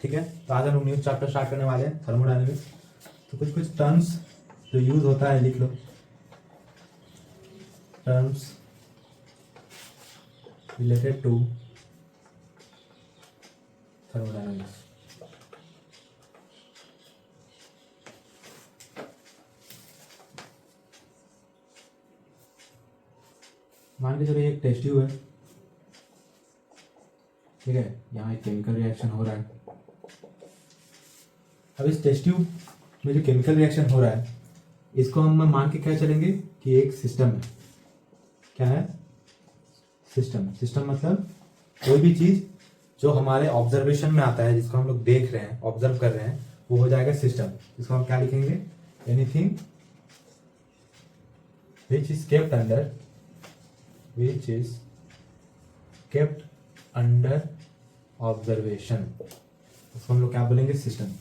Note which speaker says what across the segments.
Speaker 1: ठीक है। तो आज हम लोग न्यू चैप्टर स्टार्ट करने वाले हैं थर्मोडायनेमिक्स। तो कुछ कुछ टर्म्स जो यूज होता है लिख लो। Terms related to thermodynamics. मान के चलो एक टेस्ट ट्यूब है, ठीक है। यहाँ एक केमिकल रिएक्शन हो रहा है। अब इस टेस्ट ट्यूब में जो केमिकल रिएक्शन हो रहा है इसको हम मान के क्या चलेंगे कि एक सिस्टम है। क्या है? सिस्टम। सिस्टम मतलब कोई भी चीज जो हमारे ऑब्जर्वेशन में आता है, जिसको हम लोग देख रहे हैं, ऑब्जर्व कर रहे हैं, वो हो जाएगा सिस्टम। इसको हम क्या लिखेंगे? Anything which is kept under which is kept under observation, उसको हम लोग क्या बोलेंगे? सिस्टम।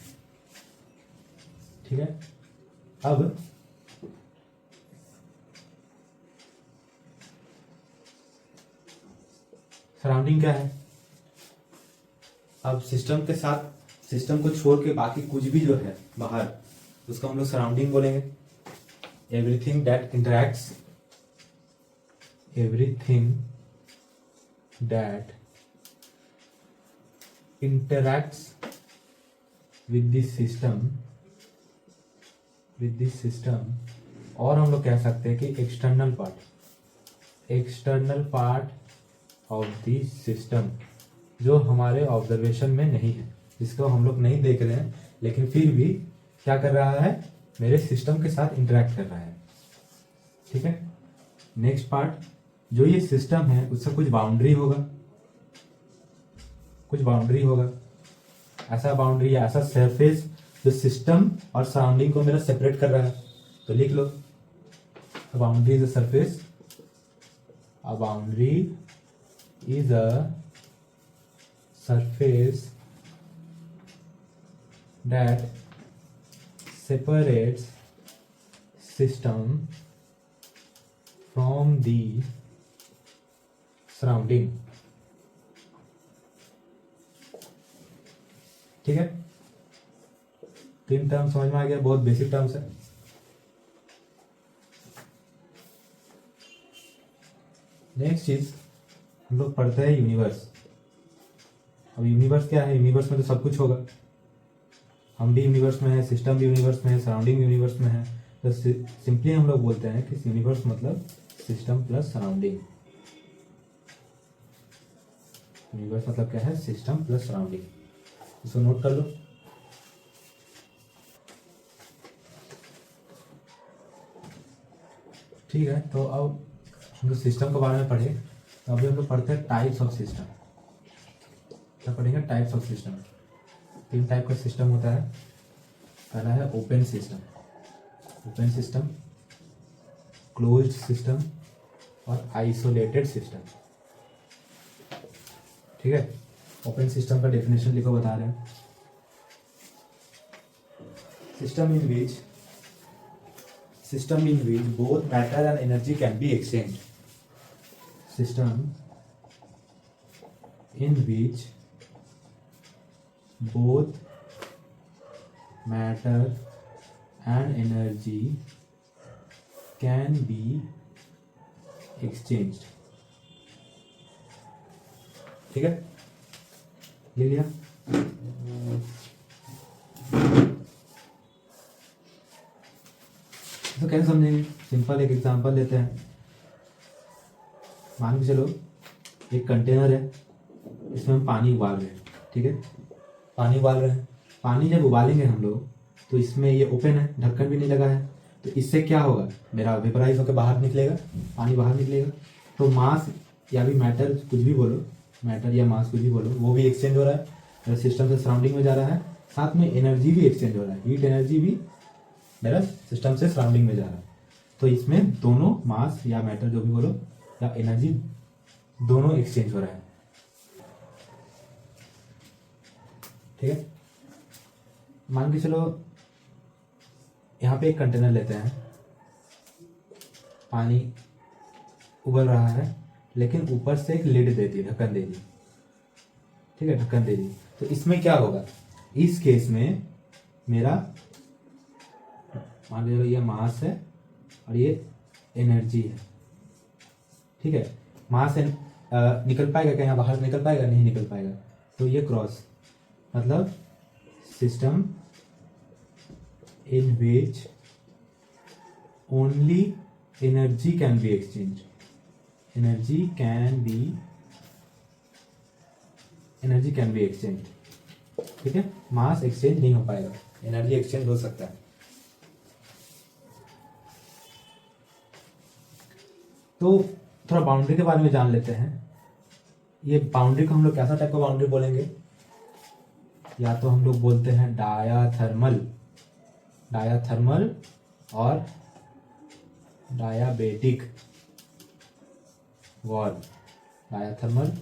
Speaker 1: ठीक है। अब सराउंडिंग क्या है? अब सिस्टम के साथ, सिस्टम को छोड़ के बाकी कुछ भी जो है बाहर, उसको हम लोग सराउंडिंग बोलेंगे। Everything that interacts, everything that interacts with this system, और हम लोग कह सकते हैं कि external part of this system, जो हमारे ऑब्जर्वेशन में नहीं है, जिसको हम लोग नहीं देख रहे हैं, लेकिन फिर भी क्या कर रहा है? मेरे सिस्टम के साथ इंटरेक्ट कर रहा है। ठीक है। नेक्स्ट पार्ट, जो ये सिस्टम है उसका कुछ बाउंड्री होगा, ऐसा बाउंड्री, ऐसा सरफेस जो सिस्टम और सराउंडिंग को मेरा सेपरेट कर रहा है। तो लिख लो, boundary is a surface, a boundary is a surface that separates system from the surrounding। ठीक है। तीन टर्म समझ में आ गया, बहुत बेसिक टर्म्स है। नेक्स्ट चीज हम लोग पढ़ते हैं यूनिवर्स। अब यूनिवर्स क्या है? यूनिवर्स में तो सब कुछ होगा। हम भी यूनिवर्स में है, सिस्टम भी यूनिवर्स में है, सराउंडिंग यूनिवर्स में है। तो सिंपली हम लोग बोलते हैं कि यूनिवर्स मतलब सिस्टम प्लस सराउंडिंग। यूनिवर्स मतलब क्या है? System plus surrounding. इसको नोट कर लो। ठीक है। तो अब हम लोग सिस्टम के बारे में पढ़े, तो अभी हम लोग पढ़ते हैं टाइप्स ऑफ सिस्टम। क्या पढ़ेंगे? Types of system. तीन टाइप का सिस्टम होता है। पहला है ओपन सिस्टम, क्लोज्ड सिस्टम और आइसोलेटेड सिस्टम। ठीक है। ओपन सिस्टम का डेफिनेशन लिखो, बता रहे हैं। System in which both matter and energy can be exchange. System in which both matter and energy can be exchanged। ठीक है, ले लिया। तो कैसे समझेंगे? सिंपल एक एग्जांपल लेते हैं। मान के चलो एक कंटेनर है, इसमें हम पानी उबाल रहे हैं। ठीक है, पानी उबाल रहे हैं। पानी जब उबालेंगे हम लोग, तो इसमें ये ओपन है, ढक्कन भी नहीं लगा है, तो इससे क्या होगा? मेरा वेपराइज होकर बाहर निकलेगा, पानी बाहर निकलेगा। तो मास या भी मैटर, कुछ भी बोलो, मैटर या मास कुछ भी बोलो, वो भी एक्सचेंज हो रहा है, मेरा सिस्टम से सराउंडिंग में जा रहा है। साथ में एनर्जी भी एक्सचेंज हो रहा है, हीट एनर्जी भी मेरा सिस्टम से सराउंडिंग में जा रहा है। तो इसमें दोनों मास या मैटर जो भी बोलो या एनर्जी, दोनों एक्सचेंज हो रहा है। ठीक है। मान के चलो यहाँ पे एक कंटेनर लेते हैं, पानी उबल रहा है, लेकिन ऊपर से एक लिड दे दी, ढक्कन दे दी। ठीक है, ढक्कन दे दी। तो इसमें क्या होगा? इस केस में मेरा मान लीजिए ये मास है और ये एनर्जी है, ठीक है। मास निकल पाएगा क्या यहाँ बाहर, निकल पाएगा, नहीं निकल पाएगा। तो ये क्रॉस मतलब system in which only energy can be exchange, energy can be exchange, ठीक है। मास एक्सचेंज नहीं हो पाएगा, एनर्जी एक्सचेंज हो सकता है। तो थोड़ा बाउंड्री के बारे में जान लेते हैं। ये बाउंड्री को हम लोग कैसा टाइप का बाउंड्री बोलेंगे, या तो हम लोग बोलते हैं डायाथर्मल और डायाबेटिक वॉल, डायाथर्मल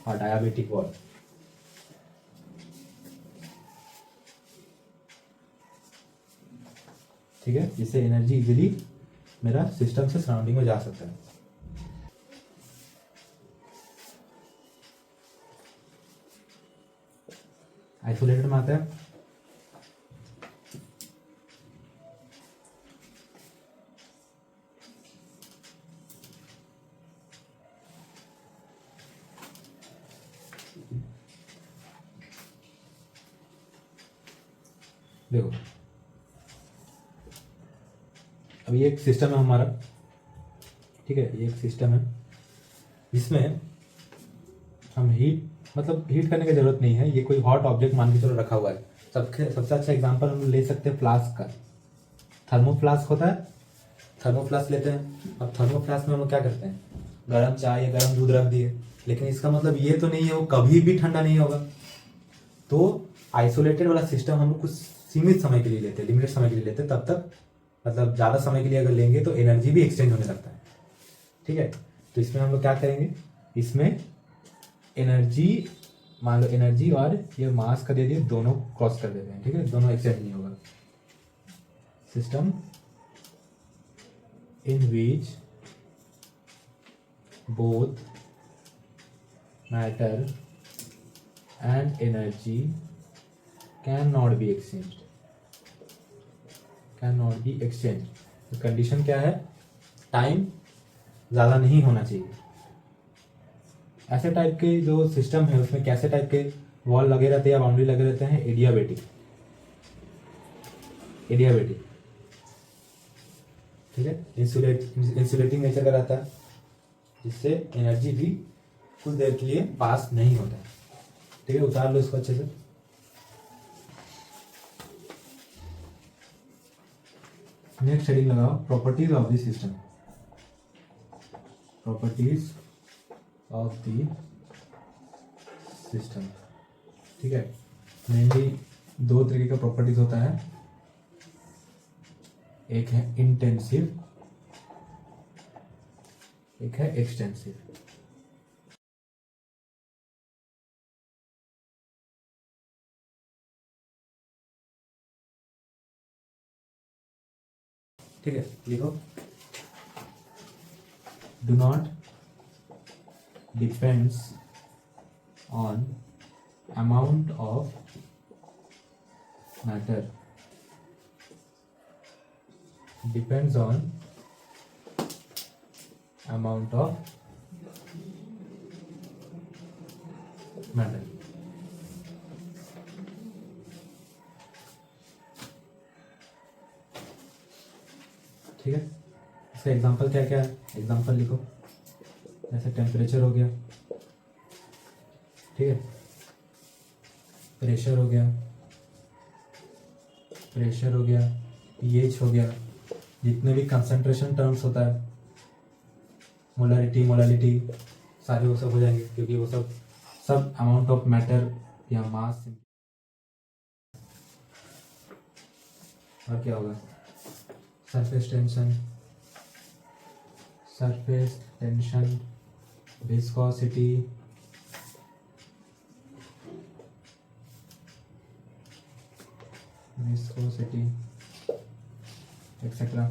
Speaker 1: और डायाबेटिक वॉल। ठीक है, जिससे एनर्जी इजीली मेरा सिस्टम से सराउंडिंग में जा सकता है। आइसोलेटेड में आता है देखो, अब ये एक सिस्टम है हमारा, ठीक है। ये एक सिस्टम है, इसमें हम हीट करने की जरूरत नहीं है। ये कोई हॉट ऑब्जेक्ट मान के चलो रखा हुआ है। सबसे अच्छा एग्जांपल हम ले सकते हैं फ्लास्क का। थर्मोफ्लास्क होता है, थर्मोफ्लास्क लेते हैं। अब थर्मोफ्लास्क में हम लोग क्या करते हैं, गर्म चाय या गर्म दूध रख दिए, लेकिन इसका मतलब ये तो नहीं है वो कभी भी ठंडा नहीं होगा। तो आइसोलेटेड वाला सिस्टम हम लोग कुछ सीमित समय के लिए लेते हैं, लिमिटेड समय के लिए लेते हैं। तब तक मतलब ज़्यादा समय के लिए अगर लेंगे तो एनर्जी भी एक्सचेंज होने लगता है, ठीक है। तो इसमें हम लोग क्या करेंगे, इसमें एनर्जी मान लो एनर्जी और ये मास का दे दिए, दोनों क्रॉस कर देते हैं, ठीक है। दोनों एक्सचेंज नहीं होगा। System in which both matter and energy can not be exchange, तो कंडीशन क्या है, टाइम ज़्यादा नहीं होना चाहिए। ऐसे टाइप के जो सिस्टम है उसमें कैसे टाइप के वॉल लगे रहते हैं या बाउंड्री लगे रहते हैं, एडियाबेटिक, ठीक है। इंसुलेटिंग नेचर का रहता है, जिससे एनर्जी भी कुछ देर के लिए पास नहीं होता है, ठीक है। उतार लो इसको अच्छे से। नेक्स्ट हेडिंग लगाओ, properties of the system, properties of the system, ठीक है। मेनली दो तरीके का प्रॉपर्टीज होता है, एक है इंटेंसिव, एक है एक्सटेंसिव। ठीक है, लिखो, do not depends on amount of matter, depends on amount of matter. ठीक है, इसका एग्जांपल क्या क्या है, एग्जांपल लिखो। जैसे टेम्परेचर हो गया, ठीक है, प्रेशर हो गया, पीएच हो गया, जितने भी कंसंट्रेशन टर्म्स होता है, मोलारिटी, सारे वो सब हो जाएंगे, क्योंकि वो सब अमाउंट ऑफ मैटर या मास। और क्या होगा, सरफेस टेंशन, विस्कोसिटी, एक्सेट्रा।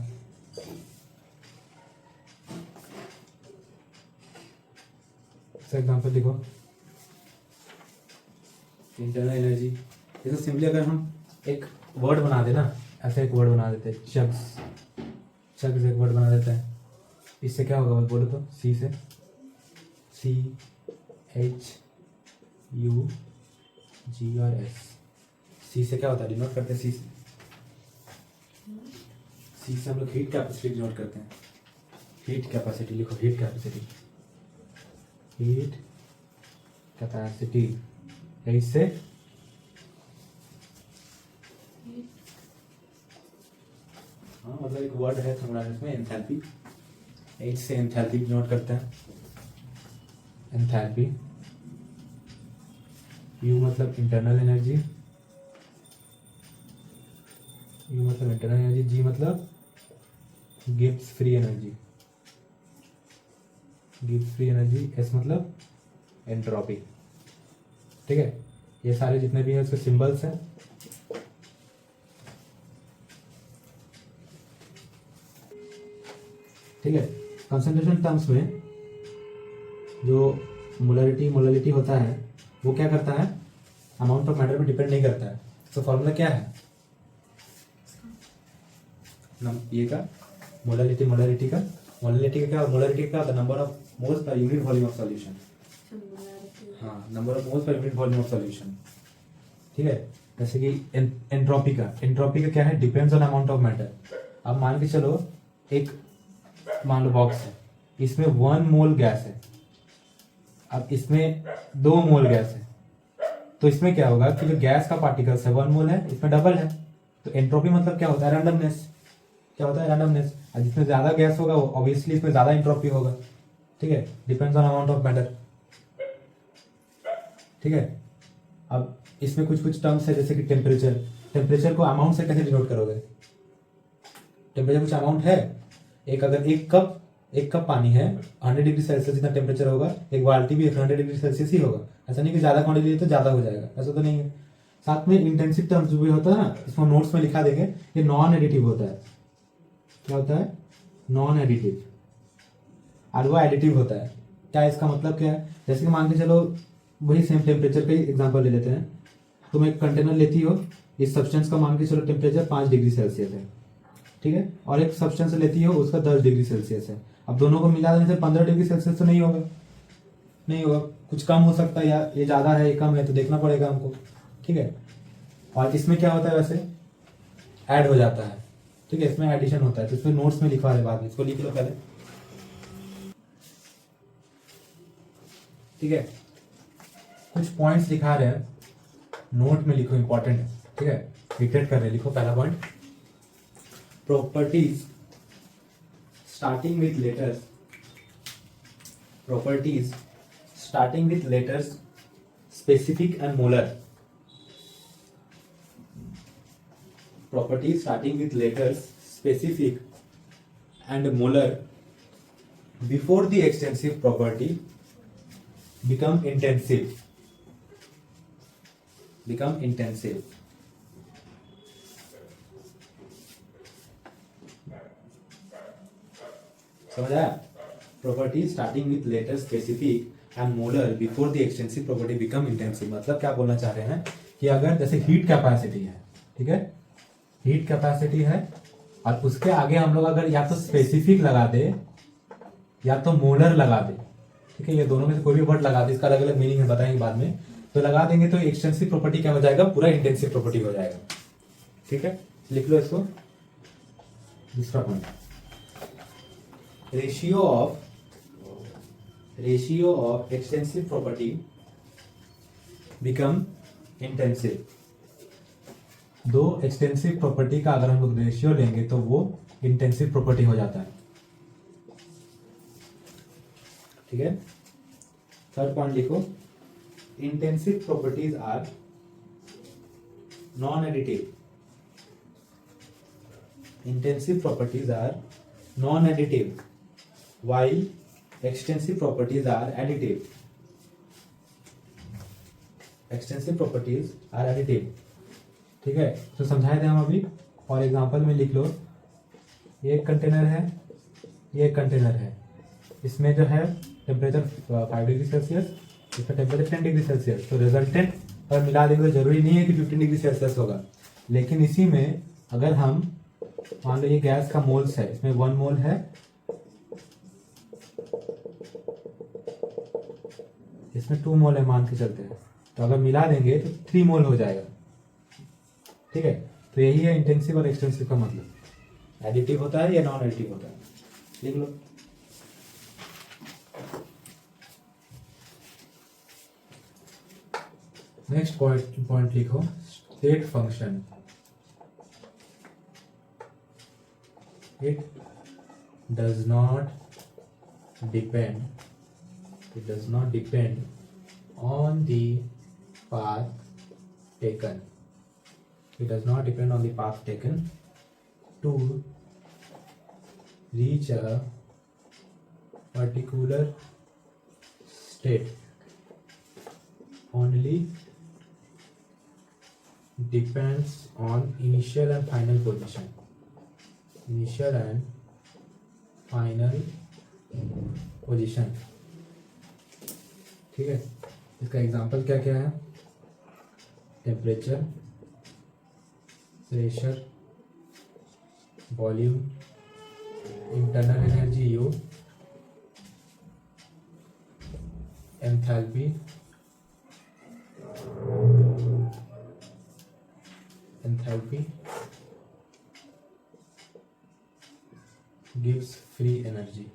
Speaker 1: इसका एग्जांपल लिखो, इंटरनल एनर्जी जैसे सिंपली अगर हम एक वर्ड बना दे ना, ऐसे एक वर्ड बना देते हैं, चग्स, चग्स एक वर्ड बना देते हैं, इससे क्या होगा बोलो तो, सी से, CHUGRS, सी से क्या होता है, डिनोट करते हैं सी से, सी से हम लोग हीट कैपेसिटी डिनोट करते हैं, हीट कैपेसिटी लिखो, हीट कैपेसिटी, हीट कैपेसिटी, इससे हाँ मतलब एक वर्ड है थर्मोडायनामिक्स में एंथैल्पी, एच से एंथैल्पी डिनोट करते हैं, एंथैल्पी, यू मतलब इंटरनल एनर्जी, यू मतलब इंटरनल एनर्जी, जी मतलब Gibbs free energy, Gibbs free energy, S मतलब एंट्रोपी। ठीक है, ये सारे जितने भी हैं उसके सिंबल्स हैं। ठीक है, कंसंट्रेशन टर्म्स में जो मोलरिटी होता है वो क्या करता है, अमाउंट ऑफ मैटर पे डिपेंड नहीं करता है। तो फॉर्मूला क्या है ये का, मोलरिटी का क्या होता है, number of moles per unit volume of solution. हाँ, number of moles per unit volume of solution. ठीक है, जैसे कि एंट्रोपी का क्या है, depends on amount of matter. अब मान के चलो एक मान लो बॉक्स है, इसमें 1 मोल गैस है, अब इसमें 2 मोल गैस है, तो इसमें क्या होगा कि जो गैस का पार्टिकल्स है 1 मोल है, इसमें डबल है, तो एंट्रोपी मतलब क्या होता है, रैंडमनेस। क्या होता है, रैंडमनेस। और जिसमें ज्यादा गैस होगा वो ऑब्वियसली इसमें ज्यादा एंट्रोपी होगा। ठीक है, depends on amount of matter. ठीक है, अब इसमें कुछ टर्म्स है जैसे कि टेम्परेचर को अमाउंट से कैसे डिनोट करोगे, टेम्परेचर कुछ अमाउंट है, अगर एक कप पानी है 100 डिग्री सेल्सियस जितना टेम्परेचर होगा, एक बाल्टी भी 100 डिग्री सेल्सियस ही होगा। ऐसा नहीं कि ज्यादा क्वांटिटी तो ज्यादा हो जाएगा, ऐसा तो नहीं है। साथ में इंटेंसिव टर्म्स जो भी होता है ना, इसको नोट्स में लिखा देंगे, ये नॉन एडिटिव होता है। क्या होता है, नॉन एडिटिव, और वो एडिटिव होता है। क्या इसका मतलब क्या है, जैसे कि मान के चलो वही सेम टेम्परेचर का एग्जांपल ले लेते हैं, तुम एक कंटेनर लेती हो, इस सब्सटेंस का मान के चलो टेम्परेचर 5 डिग्री सेल्सियस है, ठीक है, और एक सब्सटेंस लेती हो उसका 10 डिग्री सेल्सियस है। अब दोनों को मिला देने से 15 डिग्री सेल्सियस तो नहीं होगा, कुछ कम हो सकता है, या ये ज्यादा है ये कम है, तो देखना पड़ेगा हमको। ठीक है, और इसमें क्या होता है, वैसे ऐड हो जाता है। ठीक है, इसमें एडिशन होता है, तो इसमें नोट्स में लिखवा रहे बाद में, इसको लिख लो पहले। ठीक है, कुछ पॉइंट्स दिखा रहे हैं, नोट में लिखो, इंपॉर्टेंट है। ठीक है, रिपीट कर रहे हैं, लिखो पहला point, properties starting with letters specific and molar, properties starting with letters specific and molar before the extensive property become intensive, समझ आया। Property starting with letter specific and molar before the extensive property become intensive, मतलब क्या बोलना चाह रहे हैं कि अगर जैसे हीट कैपेसिटी है, ठीक है, हीट कैपेसिटी है, और उसके आगे हम लोग अगर या तो स्पेसिफिक लगा दे या तो मोलर लगा दे, ठीक है, ये दोनों में से कोई भी वर्ड लगा दे, इसका अलग अलग मीनिंग है, बताएंगे बाद में, तो लगा देंगे तो एक्सटेंसिव प्रॉपर्टी क्या हो जाएगा, पूरा इंटेंसिव प्रॉपर्टी हो जाएगा। ठीक है, लिख लो इसको। दूसरा point, ratio of extensive property become intensive. दो एक्सटेंसिव प्रॉपर्टी का अगर हम लोग रेशियो लेंगे तो वो इंटेंसिव प्रॉपर्टी हो जाता है। ठीक है, थर्ड पॉइंट लिखो, intensive properties are non additive, intensive properties are non-additive while extensive properties are additive, ठीक है, तो समझाए थे हम अभी। फॉर एग्जांपल में लिख लो, ये एक कंटेनर है, ये एक कंटेनर है, इसमें जो है टेम्परेचर 5 डिग्री सेल्सियस, इसका टेम्परेचर 10 डिग्री सेल्सियस, तो रिजल्टेंट अगर मिला देंगे तो जरूरी नहीं है कि 15 डिग्री सेल्सियस होगा, लेकिन इसी में अगर हम मान लो ये गैस का मोल्स है, इसमें 1 मोल है, इसमें 2 मोल है मान के चलते हैं, तो अगर मिला देंगे तो 3 मोल हो जाएगा। ठीक है, तो यही है इंटेंसिव और एक्सटेंसिव का मतलब, एडिटिव होता है या नॉन एडिटिव होता है, लिख लो। नेक्स्ट पॉइंट लिखो, state function. It does not depend on the path taken. It does not depend on the path taken to reach a particular state. Only depends on initial and final position. Initial and final position. ठीक है, इसका example क्या क्या है? Temperature, pressure, volume, internal energy U, enthalpy, gives free energy.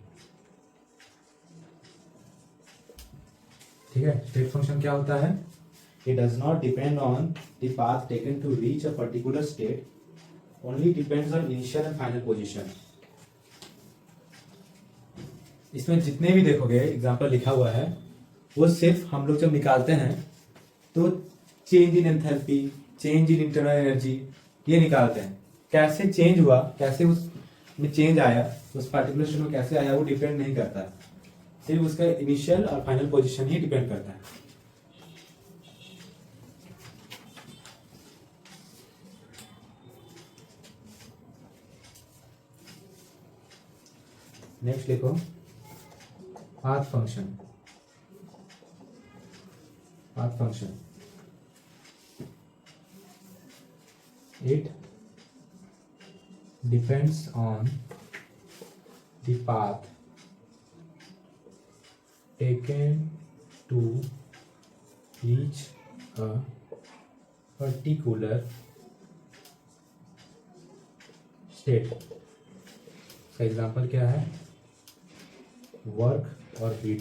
Speaker 1: ठीक है, state function क्या होता है? It does not depend on the path taken to reach a particular state, only depends on initial and final position. इसमें जितने भी देखोगे example लिखा हुआ है वो सिर्फ हम लोग जब निकालते हैं तो change in enthalpy, change in internal energy ये निकालते हैं। कैसे चेंज हुआ, कैसे उसमें चेंज आया, उस पार्टिकुलर स्टेट में कैसे आया, वो डिपेंड नहीं करता है, सिर्फ उसका इनिशियल और फाइनल पोजीशन ही डिपेंड करता है। नेक्स्ट लिखो, path function. Path function, it depends on the path taken to reach a particular state. का एग्जाम्पल क्या है? वर्क और हीट।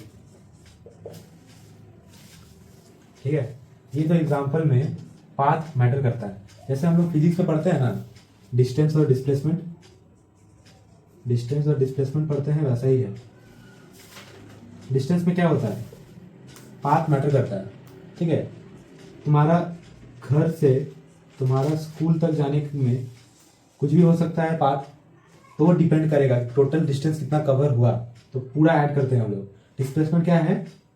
Speaker 1: ठीक है, ये तो एग्जाम्पल में पाथ मैटर करता है। जैसे हम लोग फिजिक्स में पढ़ते हैं ना, डिस्टेंस और डिस्प्लेसमेंट, डिस्टेंस और डिस्प्लेसमेंट पढ़ते हैं, वैसा ही है। डिस्टेंस में क्या होता है? पाथ मैटर करता है। ठीक है, तुम्हारा घर से तुम्हारा स्कूल तक जाने में कुछ भी हो सकता है पाथ, तो वो डिपेंड करेगा टोटल डिस्टेंस कितना कवर हुआ, तो पूरा ऐड करते हैं हम लोग। डिस्प्लेसमेंट क्या है?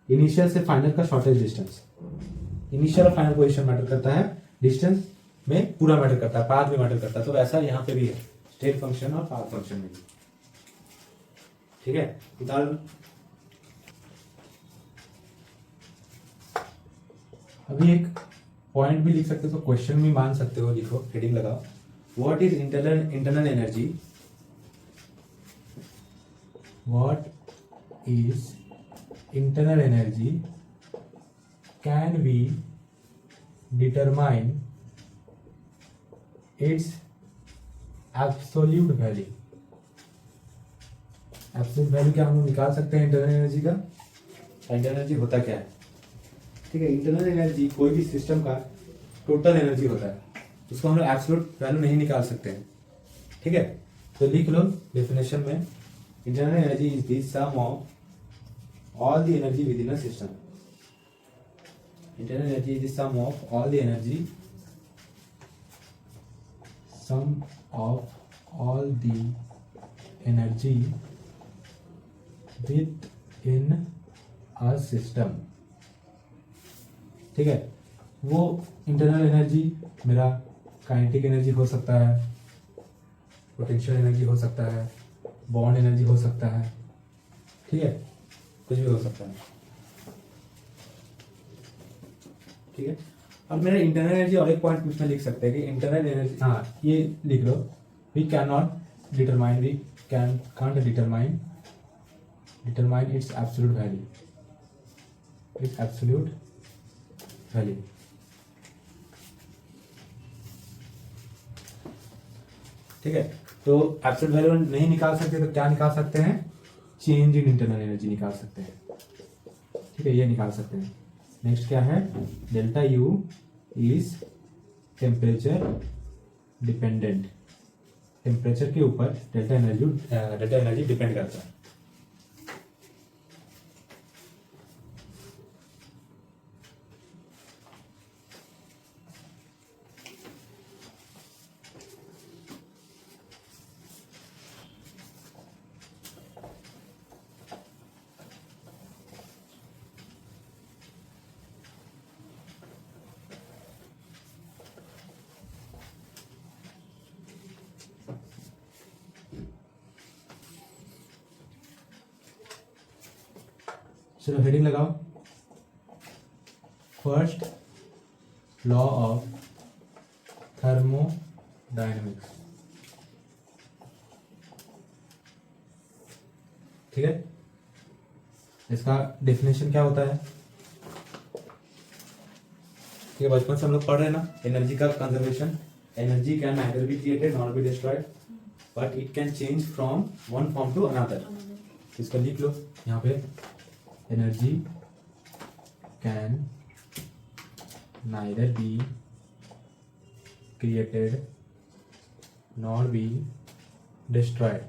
Speaker 1: इनिशियल से फाइनल का शॉर्टेज डिस्टेंस। इनिशियल और फाइनल पोजीशन मैटर करता है, डिस्टेंस में पूरा मैटर करता है, पाथ भी मैटर करता है। तो वैसा यहाँ पे भी है, स्टेट फंक्शन और पाथ फंक्शन में भी। ठीक है, उदाहरण अभी एक पॉइंट भी लिख सकते हो, तो क्वेश्चन भी मान सकते हो, लिखो, हेडिंग लगाओ, what is internal energy, what is internal energy, can we determine its absolute value. Absolute value क्या हम लोग निकाल सकते हैं इंटरनल एनर्जी का? इंटरनल एनर्जी होता क्या है? ठीक है, इंटरनल एनर्जी कोई भी सिस्टम का टोटल एनर्जी होता है, उसको हम लोग एब्सोल्यूट वैल्यू नहीं निकाल सकते हैं। ठीक है, तो लिख लो डेफिनेशन में, internal energy is the sum of all the energy within a system. Internal energy is the sum of all the energy, sum of all the energy within a system. ठीक है, वो internal energy मेरा kinetic energy हो सकता है, potential energy हो सकता है, बॉन्ड एनर्जी हो सकता है। ठीक है, कुछ भी हो सकता है। ठीक है, अब मेरा इंटरनल एनर्जी और एक पॉइंट इसमें लिख सकते हैं कि इंटरनल एनर्जी, हाँ ये लिख लो, we can not determine, we can't determine its absolute value, its absolute value. ठीक है, तो एब्सोल्यूट वैल्यू नहीं निकाल सकते तो क्या निकाल सकते हैं, चेंज इन इंटरनल एनर्जी निकाल सकते हैं। ठीक है, ये निकाल सकते हैं। नेक्स्ट क्या है, delta U is temperature dependent, temperature के ऊपर डेल्टा एनर्जी डिपेंड करता है। चलो हेडिंग लगाओ, फर्स्ट लॉ ऑफ थर्मोडायनेमिक्स। ठीक है, इसका डेफिनेशन क्या होता है, ठीक है, बचपन से हम लोग पढ़ रहे हैं ना, एनर्जी का conservation, energy can neither be created not be destroyed but it can change from one form to another. इसको लिख लो यहाँ पे, energy can neither be created nor be destroyed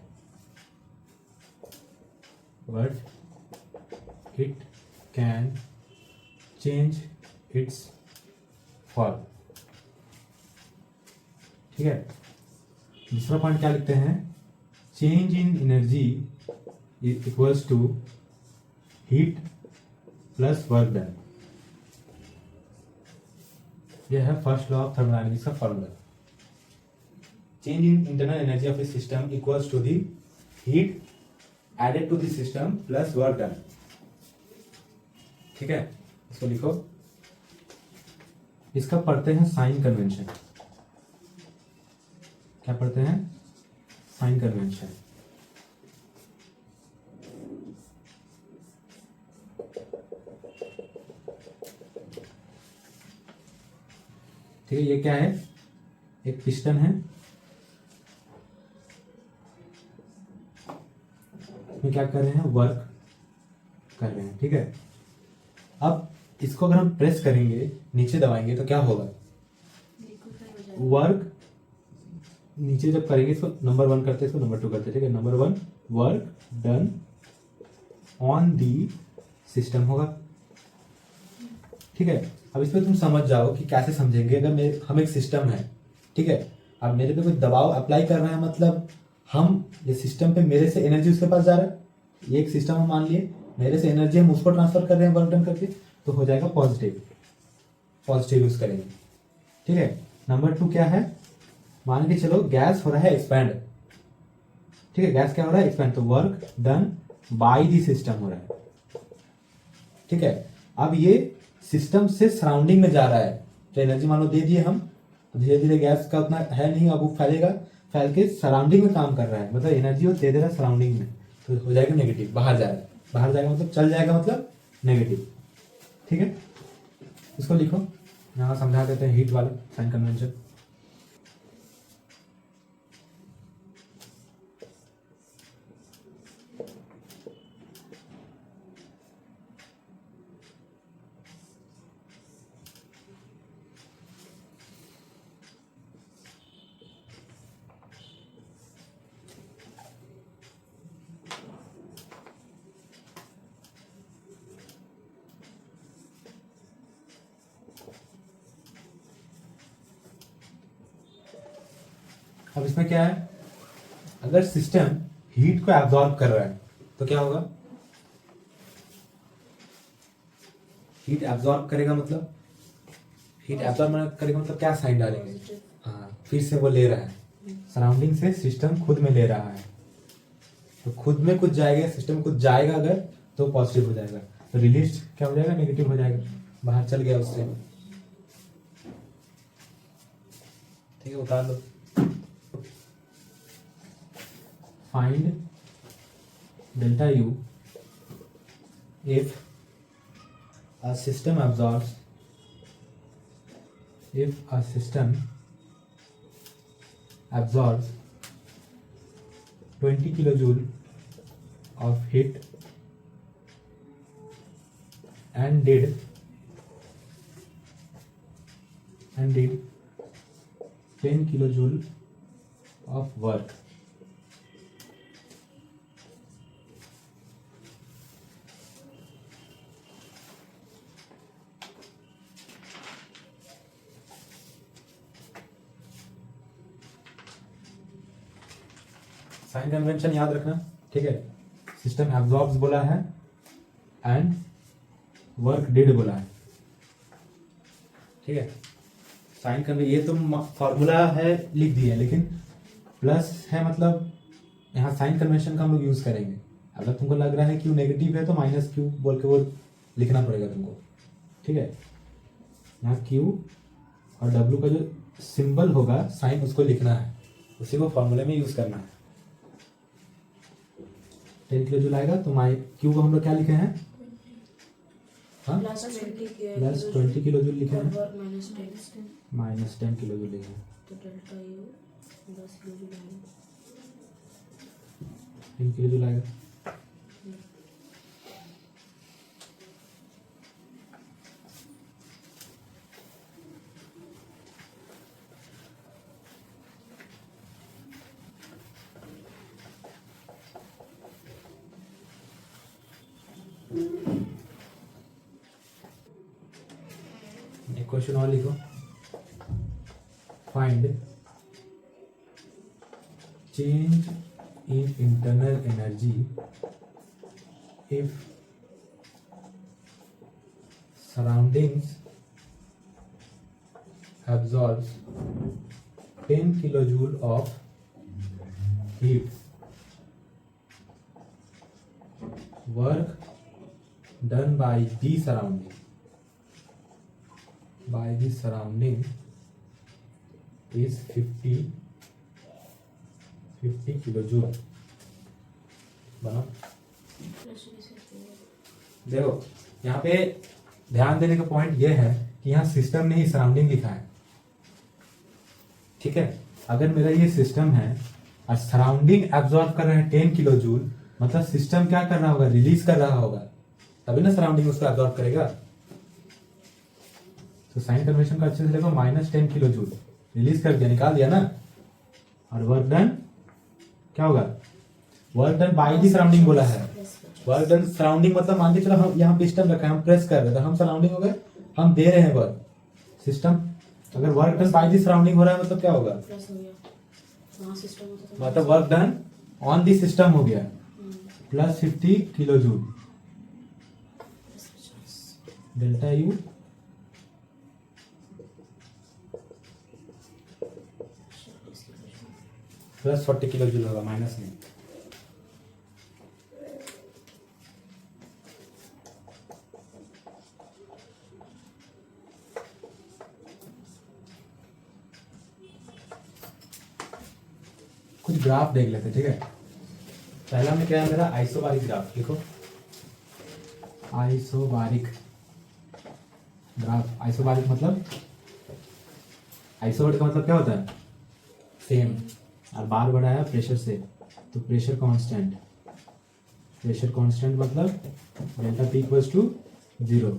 Speaker 1: but it can change its form। ठीक है, दूसरा point क्या लिखते हैं, change in energy equals to heat plus work done. यह है फर्स्ट लॉ ऑफ थर्मोडायनेमिक्स का formula. Change in internal energy of a system equals to the heat added to the system plus work done. ठीक है, इसको लिखो, इसका पढ़ते हैं साइन कन्वेंशन। क्या पढ़ते हैं, साइन कन्वेंशन। ठीक है, ये क्या है, एक पिस्टन है, इसमें क्या कर रहे हैं, वर्क कर रहे हैं। ठीक है, अब इसको अगर हम प्रेस करेंगे, नीचे दबाएंगे तो क्या होगा, वर्क नीचे जब करेंगे, इसको नंबर 1 करते हैं, इसको नंबर 2 करते हैं। ठीक है, number 1 work done on the system होगा। ठीक है, अब इसमें तुम समझ जाओ कि कैसे समझेंगे। अगर हम एक सिस्टम है, ठीक है, अब मेरे पे कोई दबाव अप्लाई कर रहा है, मतलब हम ये सिस्टम पे मेरे से एनर्जी उसके पास जा रहा है, ये एक सिस्टम हम मान लिए, मेरे से एनर्जी हम उसको ट्रांसफर कर रहे हैं वर्क डन करके, तो हो जाएगा पॉजिटिव, पॉजिटिव यूज करेंगे। ठीक है, नंबर 2 क्या है, मान के चलो गैस हो रहा है एक्सपैंड। ठीक है, गैस क्या हो रहा है, एक्सपैंड, तो work done by the system हो रहा है। ठीक है, अब ये सिस्टम से सराउंडिंग में जा रहा है, तो एनर्जी मान लो दे दिए हम, तो धीरे धीरे गैस का उतना है नहीं, अब वो फैलेगा, फैल के सराउंडिंग में काम कर रहा है, मतलब एनर्जी वो दे दे रहा है सराउंडिंग में, तो हो जाएगा नेगेटिव, बाहर जाएगा, बाहर जाएगा मतलब चल जाएगा, मतलब नेगेटिव। ठीक है, इसको लिखो, यहाँ समझा देते हैं हीट वाले साइन कन्वेंशन। अब इसमें क्या है, अगर सिस्टम हीट को एब्जॉर्ब कर रहा है तो क्या होगा, हीट एब्जॉर्ब करेगा, मतलब हीट एब्जॉर्ब करेगा मतलब क्या साइन डालेंगे, हाँ फिर से वो ले रहा है, सराउंडिंग से सिस्टम खुद में ले रहा है, तो खुद में कुछ जाएगा, सिस्टम कुछ जाएगा अगर, तो पॉजिटिव हो जाएगा, तो रिलीज क्या हो जाएगा, नेगेटिव हो जाएगा, बाहर चल गया उससे। ठीक है, उतार लो। Find delta U if a system absorbs 20 kilojoule of heat and did 10 kilojoule of work. Sign convention याद रखना, ठीक है। सिस्टम एब्जॉर्ब्स बोला है एंड वर्क डिड बोला है, ठीक है। साइन कन्वेंशन ये तो फॉर्मूला है लिख दिया, लेकिन प्लस है मतलब यहाँ साइन कन्वेंशन का हम लोग यूज करेंगे। अगर तुमको लग रहा है क्यू नेगेटिव है तो माइनस क्यू बोल के वो लिखना पड़ेगा तुमको, ठीक है। यहाँ क्यू और डब्ल्यू का जो सिंबल होगा साइन उसको लिखना है, उसी को फॉर्मूले में यूज करना है। 10 किलो जूल आएगा तो माई क्यू को हम लोग क्या लिखे हैं, हाँ प्लस 20 किलो जूल लिखे हैं, माइनस 10 किलो जूल लिखे हैं,
Speaker 2: तो डेल्टा यू 10 किलो जूल आएगा,
Speaker 1: 3 किलो जूल आएगा। एक क्वेश्चन और लिखो, find change in internal energy if surroundings absorbs 10 kilojoule of heat, work done by the surrounding is 50 kilojoule। बना देखो, यहाँ पे ध्यान देने का पॉइंट ये है कि यहाँ सिस्टम ने ही सराउंडिंग लिखा है, ठीक है। अगर मेरा ये सिस्टम है और सराउंडिंग एब्जॉर्ब कर रहे हैं 10 किलो जूल, मतलब सिस्टम क्या कर रहा होगा, रिलीज कर रहा होगा, तभी ना सराउंडिंग उसको एब्जॉर्ब करेगा। तो साइन कन्वेंशन का अच्छे से देखो, माइनस 10 किलो जूल रिलीज कर दिया, निकाल दिया ना। और वर्क डन क्या होगा, work done by the surrounding बोला है। वर्क डन सराउंडिंग मतलब मान के चलो हम यहाँ पिस्टन रखा है, हम प्रेस कर रहे थे, हम सराउंडिंग हो गए, हम दे रहे हैं वर्क। सिस्टम अगर work done by the surrounding हो रहा है मतलब क्या होगा, मतलब work done on the system हो गया plus 50 kilo joule, delta U plus 40 kilo joule होगा, माइनस नहीं। कुछ ग्राफ देख लेते, ठीक है। पहला में क्या है मेरा, आइसोबारिक ग्राफ लिखो, आइसोबारिक ग्राफ। आइसोबारिक मतलब, आइसोबारिक का मतलब क्या होता है, सेम, और बार बड़ा है प्रेशर से, तो प्रेशर कांस्टेंट, प्रेशर कांस्टेंट मतलब डेल्टा पी इक्वल्स टू 0।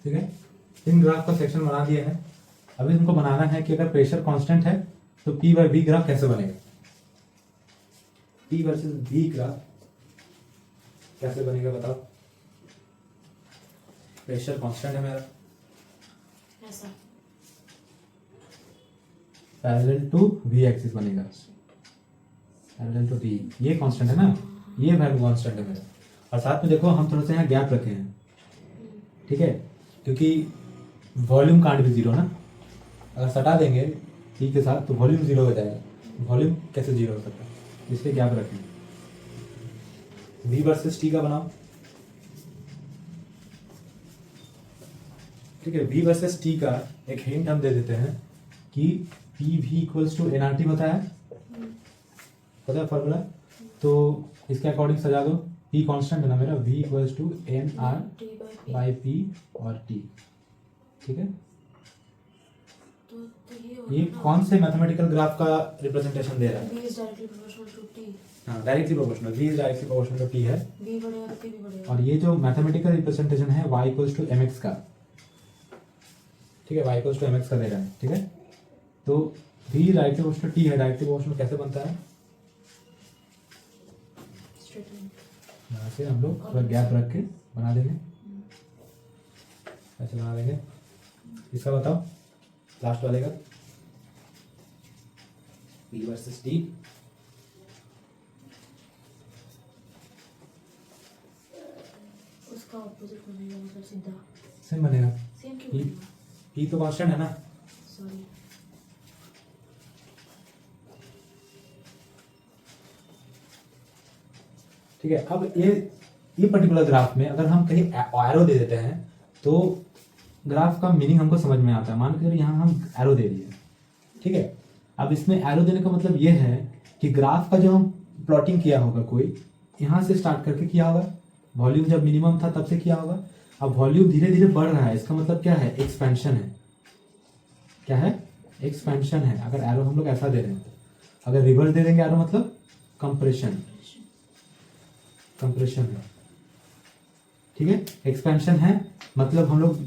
Speaker 1: ठीक है, इन ग्राफ का सेक्शन बना दिया है। अभी तुमको बनाना है कि अगर प्रेशर कांस्टेंट है तो P बाय V ग्राफ कैसे बनेगा, P वर्सेस V ग्राफ कैसे बनेगा बताओ। प्रेशर कांस्टेंट है मेरा,
Speaker 2: ऐसा
Speaker 1: पैरेलल टू V एक्सिस बनेगा, पैरेलल टू V, ये कांस्टेंट है ना, ये वैल्यू कांस्टेंट है मेरा। और साथ में देखो हम थोड़ा सा यहाँ गैप रखे हैं, ठीक है, क्योंकि वॉल्यूम कांट भी 0 ना, अगर सटा देंगे टी के साथ तो वॉल्यूम जीरो हो जाएगा। वॉल्यूम कैसे जीरो हो सकता है, इसलिए गैप रखें। वी वर्सेस टी का बनाओ, ठीक है। वी वर्सेस टी का एक हिंट हम दे देते हैं कि P V equals to N R T होता है, पता है फॉर्मूला। तो इसके अकॉर्डिंग सजा दो, पी कांस्टेंट है ना मेरा, V equals to N R
Speaker 2: T
Speaker 1: by P और टी, ठीक है।
Speaker 2: तो
Speaker 1: ये कौन से मैथमेटिकल ग्राफ का रिप्रेजेंटेशन दे रहा है?
Speaker 2: V is directly proportional to T.
Speaker 1: हाँ, directly proportional, V is directly proportional to T है।
Speaker 2: V बढ़ेगा तो T भी बढ़ेगा।
Speaker 1: और ये जो मैथमेटिकल रिप्रेजेंटेशन है y equals to M X का, ठीक है, y equals to M X का दे रहा है, ठीक है। तो v डायरेक्टली प्रोपोर्शनल टी है, डायरेक्टली प्रोपोर्शनल कैसे बनता है?
Speaker 2: Straight line.
Speaker 1: यहाँ से हम लोग थोड़ा गैप रख के बना देंगे, ऐसे बना देंगे। इसका बताओ लास्ट वाले का, p वर्सेस t।
Speaker 2: उसका ऑपोजिट बनेगा, मतलब सीधा।
Speaker 1: सेम बनेगा,
Speaker 2: सेम क्यों
Speaker 1: p
Speaker 2: बनेगा?
Speaker 1: p तो कांस्टेंट है ना।
Speaker 2: सॉरी।
Speaker 1: ठीक है। अब ये पर्टिकुलर ग्राफ में अगर हम कहीं एरो दे देते हैं तो ग्राफ का मीनिंग हमको समझ में आता है। मान के यहाँ हम एरो दे दिए, ठीक है। अब इसमें एरो देने का मतलब ये है कि ग्राफ का जो हम प्लॉटिंग किया होगा, कोई यहाँ से स्टार्ट करके किया होगा, वॉल्यूम जब मिनिमम था तब से किया होगा। अब वॉल्यूम धीरे धीरे बढ़ रहा है, इसका मतलब क्या है? एक्सपेंशन है। क्या है? एक्सपेंशन है। अगर एरो हम लोग ऐसा दे रहे हैं, अगर रिवर्स दे देंगे एरो मतलब कंप्रेशन, कंप्रेशन है, ठीक है। एक्सपेंशन है मतलब हम लोग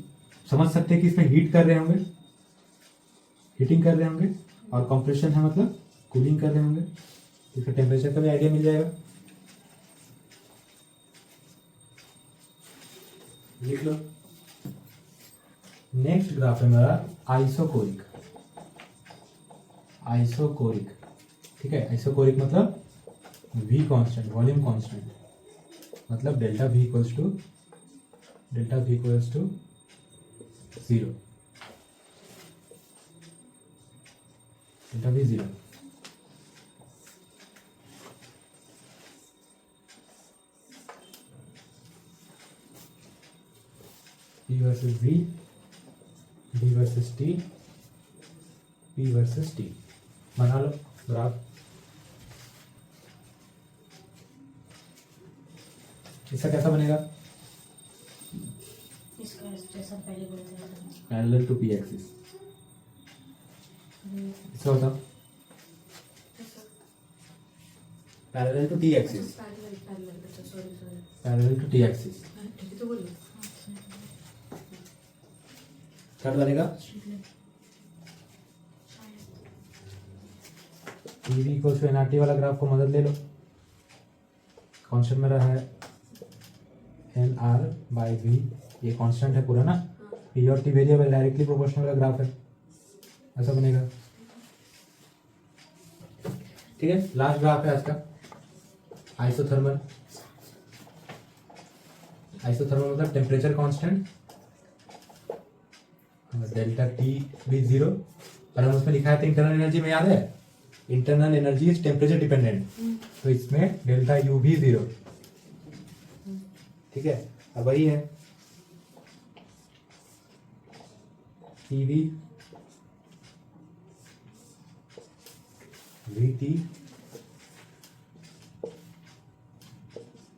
Speaker 1: समझ सकते हैं कि इसमें हीट कर रहे होंगे, हीटिंग कर रहे होंगे, और कंप्रेशन है मतलब कूलिंग कर रहे होंगे। इसका टेम्परेचर का भी आइडिया मिल जाएगा, लिख लो। नेक्स्ट ग्राफ है मेरा आइसोकोरिक, आइसोकोरिक, ठीक है। आइसोकोरिक मतलब v कांस्टेंट, वॉल्यूम कांस्टेंट, मतलब delta v equals to 0, delta v 0। P versus V, D versus T, P versus T। बना लो ग्राफ। इसका कैसा बनेगा?
Speaker 2: इसका जैसा पहले बोला था
Speaker 1: पैरेलल टू P एक्सिस। इसका बताओ, parallel to T axis,
Speaker 2: parallel. Sorry
Speaker 1: parallel to T axis.
Speaker 2: ठीक है तो बोलिए।
Speaker 1: थर्ड बनेगा PV इक्वल्स टू एनआरटी वाला ग्राफ को मदद ले लो। कांस्टेंट मेरा है NR बाई V, ये कांस्टेंट है पूरा ना। P और T वेरिएबल, डायरेक्टली प्रोपोर्शनल का ग्राफ है, ऐसा बनेगा, ठीक है। लास्ट ग्राफ है आज का आइसोथर्मल। आइसोथर्मल मतलब टेम्परेचर कांस्टेंट, डेल्टा T भी 0, और हम उसमें लिखा है इंटरनल एनर्जी में, याद है? Internal energy is temperature dependent, तो इसमें डेल्टा U भी 0, ठीक है। अब वही है PV VT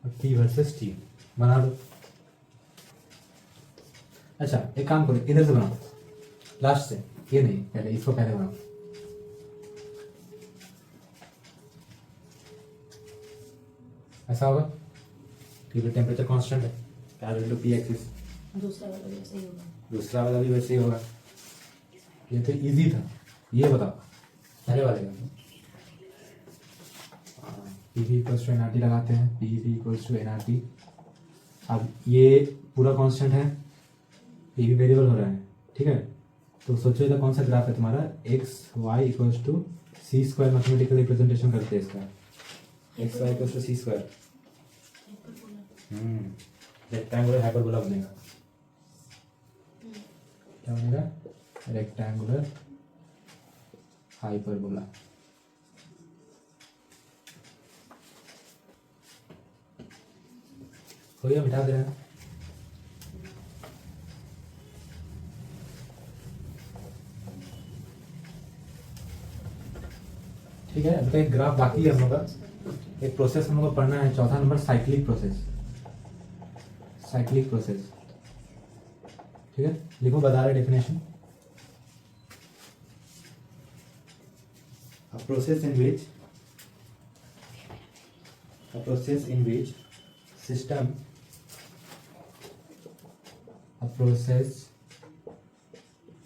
Speaker 1: और P वर्सेस T। बना लो। अच्छा एक काम करो, इधर से बनाओ, लास्ट से, ये नहीं, पहले इसको पहले बनाओ। ऐसा होगा, क्योंकि टेम्परेचर कांस्टेंट है, पैरेलल टू P एक्सिस।
Speaker 2: दूसरा वाला भी ऐसे ही होगा।
Speaker 1: दूसरा वाला भी वैसे ही होगा। ये तो इजी था, ये बताओ पहले वाले का। PV इक्वल्स टू एनआरटी लगाते हैं, PV इक्वल्स टू एनआरटी। अब ये पूरा कांस्टेंट है, PV वेरिएबल हो रहा है, ठीक है। तो सोचो इधर कौन सा ग्राफ है तुम्हारा, X Y equals to C square, mathematical representation करते हैं इसका, X Y equals to C square. Rectangular hyperbola बनेगा। क्या बनेगा? Rectangular hyperbola. हो गया, मिटा दे रहे हैं। ठीक है, अभी तो एक ग्राफ बाकी है हम लोग का। एक प्रोसेस हम लोग को पढ़ना है, चौथा number cyclic process. Cyclic process, ठीक है, लिखो, बता रहे definition. A process in which system a process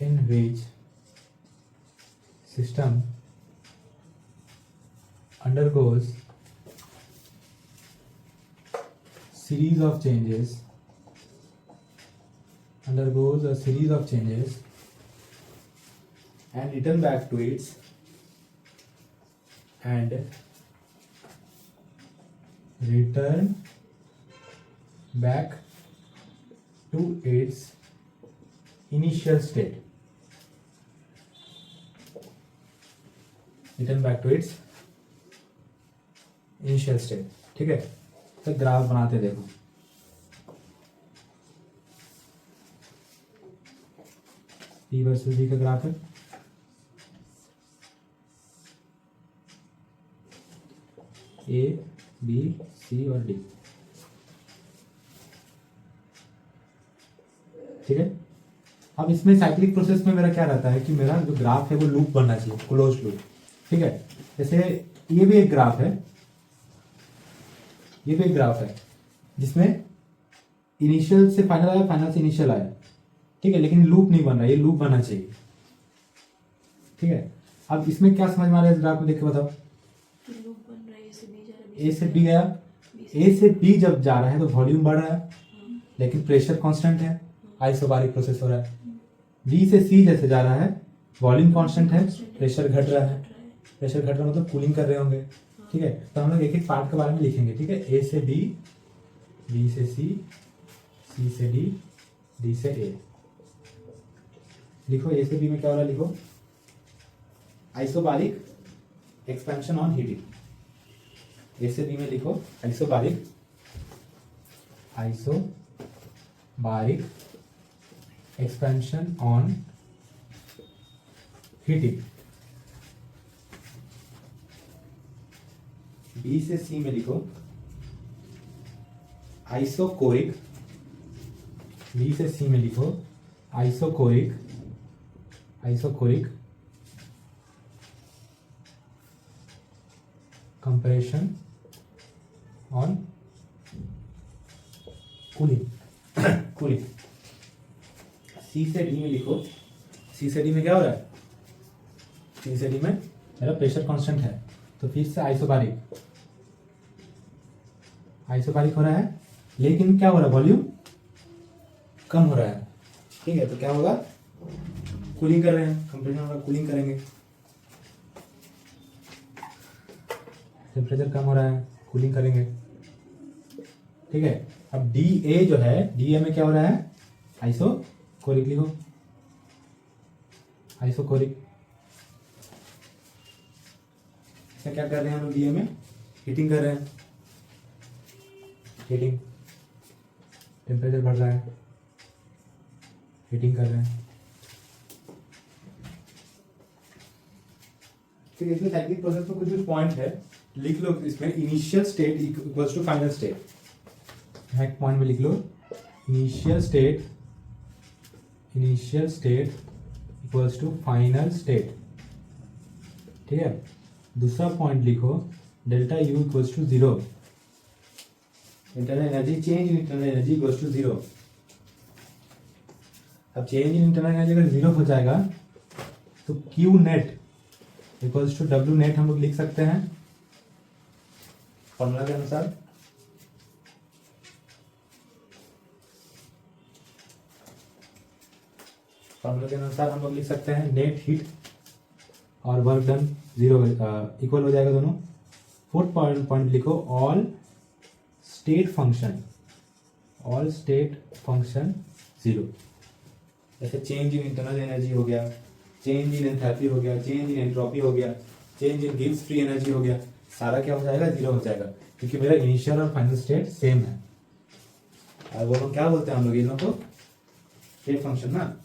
Speaker 1: in which system undergoes series of changes and return back to its initial state। Return back to its initial state. ठीक है, तो graph बनाते देखो। पी वर्सेस बी का graph है। A, B, सी और D. ठीक है, अब इसमें साइक्लिक प्रोसेस में मेरा क्या रहता है कि मेरा जो ग्राफ है वो लूप बनना चाहिए, क्लोज लूप। ठीक है, जैसे ये भी एक ग्राफ है, ये भी एक ग्राफ है जिसमें इनिशियल से फाइनल आया, फाइनल से इनिशियल आया। ठीक है, लेकिन लूप नहीं बन रहा, ये लूप बनना चाहिए। ठीक है, अब इसमें क्या समझ में आ रहा है इस ग्राफ को देख के बताओ।
Speaker 2: लूप बन रहा है, ए से बी जा रहा है,
Speaker 1: ए से बी गया, ए से बी जब जा रहा है तो वॉल्यूम बढ़ रहा है, लेकिन प्रेशर कांस्टेंट है, आइसोबारिक प्रोसेस हो रहा है। बी से सी जैसे जा रहा है, वॉल्यूम कांस्टेंट है, प्रेशर घट रहा है। प्रेशर घट रहा मतलब कूलिंग कर रहे होंगे। ठीक है, तो हम लोग एक एक पार्ट के बारे में लिखेंगे। ठीक है, ए से बी, बी से सी, सी से डी, डी से ए। लिखो, ए से बी में क्या हो रहा है, लिखो isobaric expansion on heating. A से बी में लिखो isobaric expansion on heating. B से सी में लिखो आइसोकोरिक, बी से सी में लिखो आइसोकोरिक कंप्रेशन ऑन कूलिंग। सी से डी में लिखो, सी से डी में क्या हो रहा है, सी से डी में मेरा प्रेशर कांस्टेंट है, तो फिर से आइसोबारिक हो रहा है, लेकिन क्या हो रहा है, वॉल्यूम कम हो रहा है। ठीक है, तो क्या होगा, कूलिंग कर रहे हैं, कंप्रेशन होगा, कूलिंग करेंगे, टेम्परेचर कम हो रहा है, कूलिंग करेंगे। ठीक है, अब डी ए जो है, डी ए में क्या हो रहा है, आइसोकोरिक लिखो, आइसोकोरिक। क्या कर रहे हैं हम लोग, डी ए में हीटिंग कर रहे हैं, हीटिंग, टेम्परेचर बढ़ रहा है, हीटिंग कर रहे हैं। फिर इसमें साइक्लिक प्रोसेस में कुछ पॉइंट है, लिख लो इसमें। Initial state equals to final state. एक पॉइंट में लिख लो, initial state equals to final state. ठीक है, दूसरा पॉइंट लिखो, delta U equals to 0, internal energy, change in internal energy equals to 0। अब चेंज इन इंटरनल एनर्जी अगर 0 हो जाएगा तो Q net equals to W net हम लोग लिख सकते हैं फॉर्मूला के अनुसार। फॉर्मूला के अनुसार हम लोग लिख सकते हैं नेट हीट और वर्क डन 0 इक्वल हो जाएगा दोनों। फोर्थ पॉइंट लिखो, ऑल स्टेट फंक्शन 0। जैसे चेंज इन इंटरनल एनर्जी हो गया, चेंज इन एंथैल्पी हो गया, चेंज इन एंट्रोपी हो गया, change in Gibbs free energy हो गया, सारा क्या हो जाएगा, जीरो हो जाएगा, क्योंकि मेरा इनिशियल और फाइनल स्टेट सेम है। और वो लोग क्या बोलते हैं हम लोग इन लोग को, स्टेट फंक्शन ना।